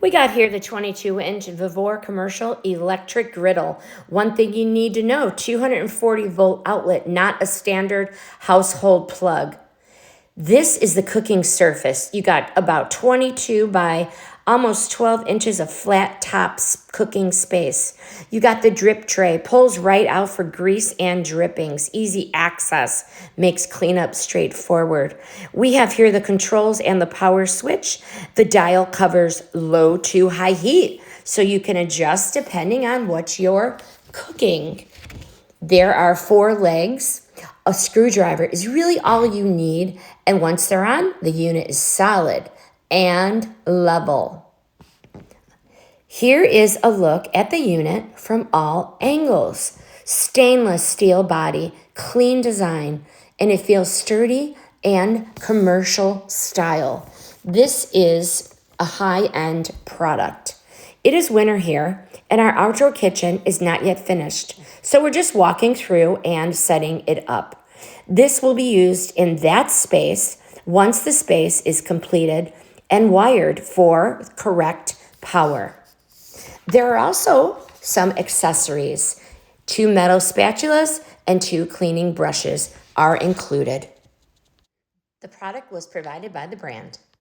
We got here the 22-inch VEVOR commercial electric griddle. One thing you need to know, 240-volt outlet, not a standard household plug. This is the cooking surface. You got about 22 by almost 12 inches of flat top cooking space. You got the drip tray, pulls right out for grease and drippings. Easy access, makes cleanup straightforward. We have here the controls and the power switch. The dial covers low to high heat, so you can adjust depending on what you're cooking. There are 4 legs. A screwdriver is really all you need, and once they're on, the unit is solid and level. Here is a look at the unit from all angles. Stainless steel body, clean design, and it feels sturdy and commercial style. This is a high-end product. It is winter here, and our outdoor kitchen is not yet finished. So we're just walking through and setting it up. This will be used in that space once the space is completed and wired for correct power. There are also some accessories. 2 metal spatulas and 2 cleaning brushes are included. The product was provided by the brand.